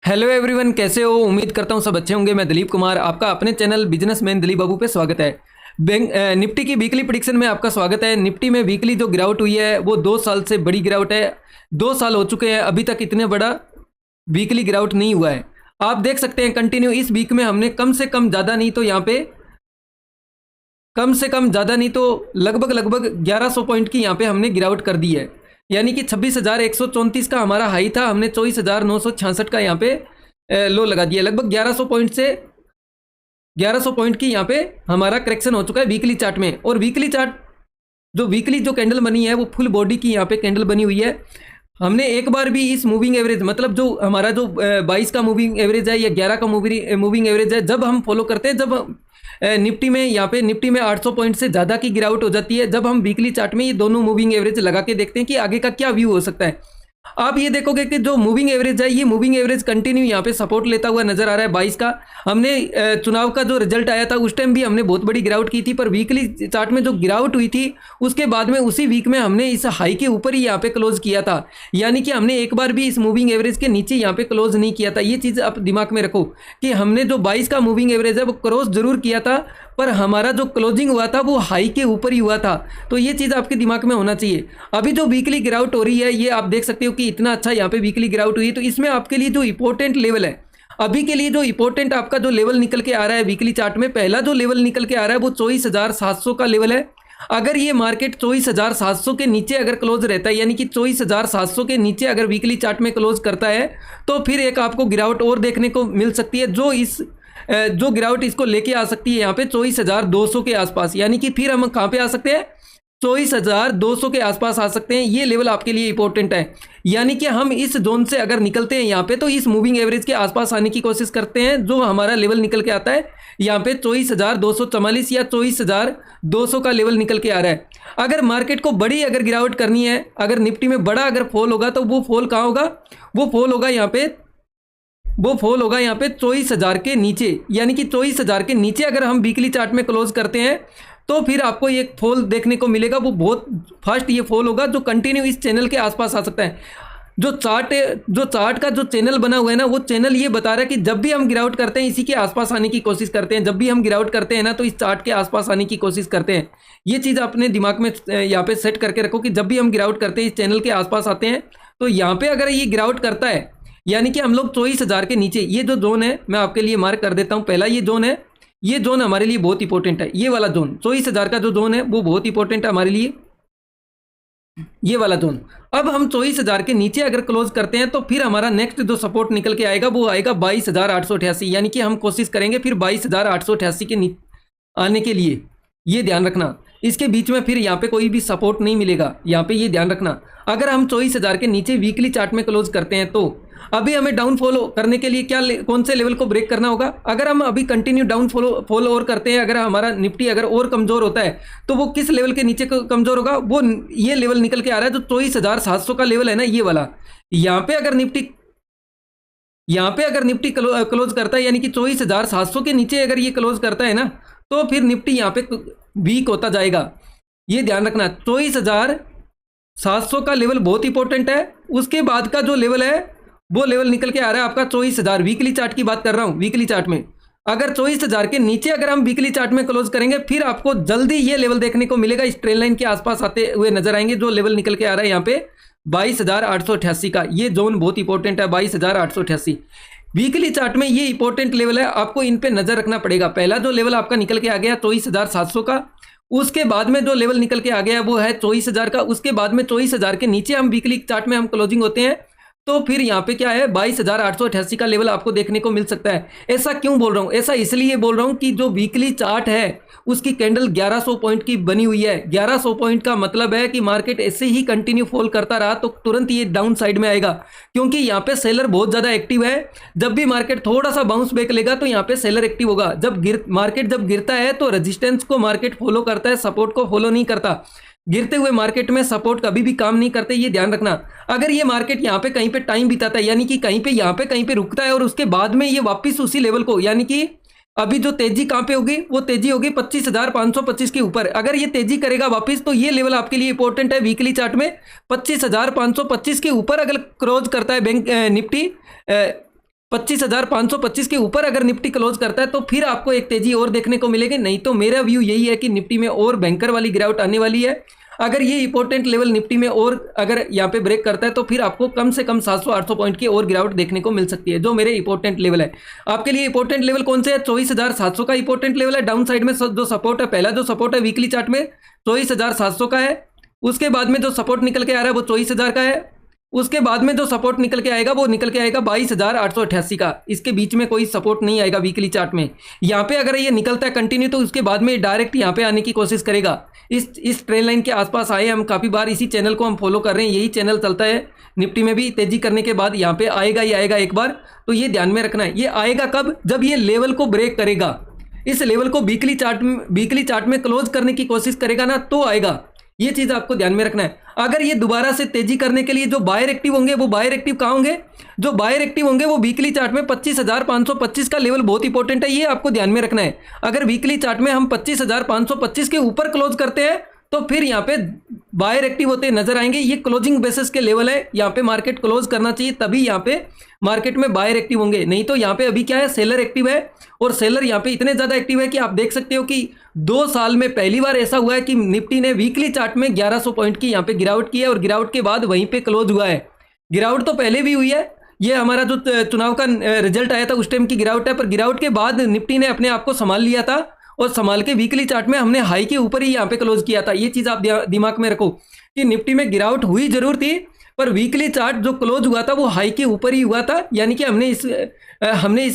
Hello everyone, कैसे हो? उम्मीद करता हूँ सब अच्छे होंगे। मैं दिलीप कुमार, आपका अपने चैनल बिजनेसमैन दिलीप बाबू पे स्वागत है। निफ्टी की वीकली प्रेडिक्शन में आपका स्वागत है। निफ्टी में वीकली जो गिरावट हुई है वो 2 साल से बड़ी गिरावट है। 2 साल हो चुके हैं, अभी तक इतने बड़ा वीकली गिरावट नहीं हुआ है। आप देख सकते हैं कंटिन्यू इस वीक में हमने कम से कम ज़्यादा नहीं तो यहाँ पे कम से कम ज़्यादा नहीं तो लगभग 1100 पॉइंट की यहाँ पे हमने गिरावट कर दी है। यानी कि 26,134 का हमारा हाई था, हमने 24,966 का यहाँ पे लो लगा दिया। लगभग 1100 पॉइंट से 1100 पॉइंट की यहाँ पे हमारा करेक्शन हो चुका है वीकली चार्ट में। और वीकली चार्ट जो वीकली जो कैंडल बनी है वो फुल बॉडी की यहाँ पे कैंडल बनी हुई है। हमने एक बार भी इस मूविंग एवरेज मतलब जो हमारा जो 22 का मूविंग एवरेज है या 11 का मूविंग एवरेज है, जब हम फॉलो करते हैं, जब निफ्टी में यहाँ पे निफ्टी में 800 पॉइंट से ज़्यादा की गिरावट हो जाती है, जब हम वीकली चार्ट में ये दोनों मूविंग एवरेज लगा के देखते हैं कि आगे का क्या व्यू हो सकता है। आप ये देखोगे कि जो मूविंग एवरेज है, ये मूविंग एवरेज कंटिन्यू यहाँ पे सपोर्ट लेता हुआ नजर आ रहा है 22 का। हमने चुनाव का जो रिजल्ट आया था उस टाइम भी हमने बहुत बड़ी गिरावट की थी, पर वीकली चार्ट में जो गिरावट हुई थी उसके बाद में उसी वीक में हमने इस हाई के ऊपर ही यहाँ पे क्लोज किया था। यानी कि हमने एक बार भी इस मूविंग एवरेज के नीचे यहाँ पे क्लोज नहीं किया था। ये चीज़ आप दिमाग में रखो कि हमने जो 22 का मूविंग एवरेज है वो क्रॉस जरूर किया था, पर हमारा जो क्लोजिंग हुआ था वो हाई के ऊपर ही हुआ था। तो ये चीज़ आपके दिमाग में होना चाहिए। अभी जो वीकली गिरावट हो रही है ये आप देख सकते हो कि इतना अच्छा यहाँ पे वीकली गिरावट हुई है। तो इसमें आपके लिए जो इंपॉर्टेंट लेवल है, अभी के लिए जो इंपॉर्टेंट आपका जो लेवल निकल के आ रहा है वीकली चार्ट में, पहला जो लेवल निकल के आ रहा है वो 24,700 का लेवल है। अगर ये मार्केट 24,700 के नीचे अगर क्लोज रहता है, यानी कि 24,700 के नीचे अगर वीकली चार्ट में क्लोज करता है, तो फिर एक आपको गिरावट और देखने को मिल सकती है, जो गिरावट इसको लेके आ सकती है यहाँ पे 24,200 के आसपास। यानी कि फिर हम कहाँ पे आ सकते हैं? 24,200 के आसपास आ सकते हैं। ये लेवल आपके लिए इंपॉर्टेंट है। यानी कि हम इस जोन से अगर निकलते हैं यहाँ पे, तो इस मूविंग एवरेज के आसपास आने की कोशिश करते हैं। जो हमारा लेवल निकल के आता है यहाँ पे 24,244 या 24,200 का लेवल निकल के आ रहा है। अगर मार्केट को बड़ी अगर गिरावट करनी है, अगर निफ्टी में बड़ा अगर फॉल होगा, तो वो फॉल कहाँ होगा? वो फॉल होगा यहाँ पे 24,000 के नीचे। यानी कि 24,000 के नीचे अगर हम वीकली चार्ट में क्लोज करते हैं तो फिर आपको ये फॉल देखने को मिलेगा। वो बहुत फास्ट ये फॉल होगा जो कंटिन्यू इस चैनल के आसपास आ सकता है। जो चार्ट का जो चैनल बना हुआ है ना, वो चैनल ये बता रहा है कि जब भी हम गिरावट करते हैं इसी के आसपास आने की कोशिश करते हैं। जब भी हम गिरावट करते हैं ना, तो इस चार्ट के आसपास आने की कोशिश करते हैं। ये चीज़ अपने दिमाग में यहाँ पे सेट करके रखो कि जब भी हम गिरावट करते हैं इस चैनल के आसपास आते हैं। तो यहाँ पे अगर ये गिरावट करता है, यानी कि हम लोग 24,000 के नीचे, ये जो जोन है मैं आपके लिए मार्क कर देता हूँ। पहला ये जोन है, ये जोन हमारे लिए बहुत इंपॉर्टेंट है। ये वाला जोन 24,000 का जो जोन है वो बहुत इंपॉर्टेंट है हमारे लिए, ये वाला जोन। अब हम 24,000 के नीचे अगर क्लोज करते हैं तो फिर हमारा नेक्स्ट जो सपोर्ट निकल के आएगा वो आएगा 22,888। यानी कि हम कोशिश करेंगे फिर 22,888 के आने के लिए। ये ध्यान रखना, इसके बीच में फिर यहाँ पे कोई भी सपोर्ट नहीं मिलेगा। यहाँ पे ये ध्यान रखना, अगर हम 24,000 के नीचे वीकली चार्ट में क्लोज करते हैं तो अभी हमें डाउन फॉलो करने के लिए कौन से लेवल को ब्रेक करना होगा? अगर हम अभी कंटिन्यू डाउन फॉलो और करते हैं, अगर हमारा निफ्टी अगर और कमजोर होता है तो वो किस लेवल के नीचे कमजोर होगा? वो ये लेवल निकल के आ रहा है जो 24,700 का लेवल है ना, ये वाला। यहाँ पे अगर निफ्टी क्लोज करता है, यानी कि 24,700 के नीचे अगर ये क्लोज करता है ना, तो फिर निफ्टी यहाँ पे वीक होता जाएगा। ये ध्यान रखना, 24,700 का लेवल बहुत इंपॉर्टेंट है। उसके बाद का जो लेवल है वो लेवल निकल के आ रहा है आपका 24,000। वीकली चार्ट की बात कर रहा हूँ। वीकली चार्ट में अगर 24,000 के नीचे अगर हम वीकली चार्ट में क्लोज करेंगे, फिर आपको जल्दी ये लेवल देखने को मिलेगा, इस ट्रेन लाइन के आसपास आते हुए नजर आएंगे। जो लेवल निकल के आ रहा है यहाँ पे 22,888 का, ये जोन बहुत इंपॉर्टेंट है, 22,888। वीकली चार्ट में ये इंपॉर्टेंट लेवल है, आपको इन पे नजर रखना पड़ेगा। पहला जो लेवल आपका निकल के आ गया 24,700 का, उसके बाद में जो लेवल निकल के आ गया वो है 24,000 का। उसके बाद में 24,000 के नीचे हम वीकली चार्ट में हम क्लोजिंग होते हैं तो फिर यहाँ पे क्या है 22,888 का लेवल आपको देखने को मिल सकता है। ऐसा क्यों बोल रहा हूँ? ऐसा इसलिए बोल रहा हूँ कि जो वीकली चार्ट है उसकी कैंडल 1100 पॉइंट की बनी हुई है। 1100 पॉइंट का मतलब है कि मार्केट ऐसे ही कंटिन्यू फॉल करता रहा तो तुरंत ये डाउन साइड में आएगा, क्योंकि यहाँ पे सेलर बहुत ज़्यादा एक्टिव है। जब भी मार्केट थोड़ा सा बाउंस बैक लेगा तो यहाँ पे सेलर एक्टिव होगा। मार्केट जब गिरता है तो रेजिस्टेंस को मार्केट फॉलो करता है, सपोर्ट को फॉलो नहीं करता। गिरते हुए मार्केट में सपोर्ट कभी भी काम नहीं करते, ये ध्यान रखना। अगर ये मार्केट यहाँ पे कहीं पे टाइम बिताता है, यानी कि कहीं पे रुकता है और उसके बाद में ये वापस उसी लेवल को, यानी कि अभी जो तेजी कहाँ पे होगी, वो तेजी होगी 25,525 के ऊपर। अगर ये तेजी करेगा वापस तो ये लेवल आपके लिए इंपॉर्टेंट है वीकली चार्ट में। 25,525 के ऊपर अगर क्रॉस करता है बैंक निफ्टी 25,525 के ऊपर अगर निफ्टी क्लोज करता है तो फिर आपको एक तेजी और देखने को मिलेगी। नहीं तो मेरा व्यू यही है कि निफ्टी में और बैंकर वाली गिरावट आने वाली है। अगर ये इंपॉर्टेंट लेवल निफ्टी में और अगर यहाँ पे ब्रेक करता है तो फिर आपको कम से कम 700-800 पॉइंट की और गिरावट देखने को मिल सकती है, जो मेरे इंपॉर्टेंट लेवल है। आपके लिए इंपॉर्टेंट लेवल कौन से है? 24,700 का इंपॉर्टेंट लेवल है। डाउन साइड में जो सपोर्ट है, पहला जो सपोर्ट है वीकली चार्ट में 24,700 का है। उसके बाद में जो सपोर्ट निकल के आ रहा है वो 24,000 का है। उसके बाद में जो सपोर्ट निकल के आएगा वो निकल के आएगा 22,888 का। इसके बीच में कोई सपोर्ट नहीं आएगा वीकली चार्ट में। यहाँ पे अगर ये निकलता है कंटिन्यू तो उसके बाद में डायरेक्ट यहाँ पे आने की कोशिश करेगा। इस ट्रेंड लाइन के आसपास आए हम काफ़ी बार, इसी चैनल को हम फॉलो कर रहे हैं, यही चैनल चलता है। निफ्टी में भी तेजी करने के बाद यहाँ पे आएगा ही आएगा एक बार, तो ये ध्यान में रखना है। ये आएगा कब? जब ये लेवल को ब्रेक करेगा, इस लेवल को वीकली चार्ट में क्लोज करने की कोशिश करेगा ना, तो आएगा। ये चीज आपको ध्यान में रखना है। अगर ये दोबारा से तेजी करने के लिए जो बायर एक्टिव होंगे, वो बायर एक्टिव कहाँ होंगे? जो बायर एक्टिव होंगे वो वीकली चार्ट में 25,525 का लेवल बहुत इंपॉर्टेंट है, ये आपको ध्यान में रखना है। अगर वीकली चार्ट में हम 25,525 के ऊपर क्लोज करते हैं तो फिर यहाँ पे बायर एक्टिव होते नजर आएंगे। ये क्लोजिंग बेसिस के लेवल है, यहाँ पे मार्केट क्लोज करना चाहिए, तभी यहाँ पे मार्केट में बायर एक्टिव होंगे। नहीं तो यहाँ पे अभी क्या है, सेलर एक्टिव है, और सेलर यहाँ पे इतने ज्यादा एक्टिव है कि आप देख सकते हो कि 2 साल में पहली बार ऐसा हुआ है कि निफ्टी ने वीकली चार्ट में 1100 पॉइंट की यहाँ पे गिरावट की है, और गिरावट के बाद वहीं पे क्लोज हुआ है। गिरावट तो पहले भी हुई है, ये हमारा जो चुनाव का रिजल्ट आया था उस टाइम की गिरावट है, पर गिरावट के बाद निफ्टी ने अपने आप को संभाल लिया था, और संभाल के वीकली चार्ट में हमने हाई के ऊपर ही यहाँ पे क्लोज किया था। ये चीज आप दिमाग में रखो कि निफ्टी में गिरावट हुई जरूर थी, पर वीकली चार्ट जो क्लोज हुआ था वो हाई के ऊपर ही हुआ था। यानी कि हमने इस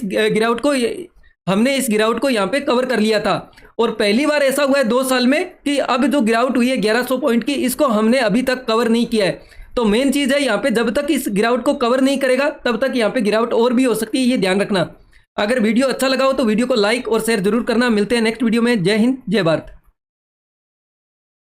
गिरावट को यहाँ पे कवर कर लिया था। और पहली बार ऐसा हुआ है 2 साल में कि अब जो गिरावट हुई है 1100 पॉइंट की, इसको हमने अभी तक कवर नहीं किया है। तो मेन चीज है यहाँ पे, जब तक इस गिरावट को कवर नहीं करेगा तब तक यहाँ पे गिरावट और भी हो सकती है, ये ध्यान रखना। अगर वीडियो अच्छा लगा हो तो वीडियो को लाइक और शेयर जरूर करना। मिलते हैं नेक्स्ट वीडियो में। जय हिंद, जय भारत।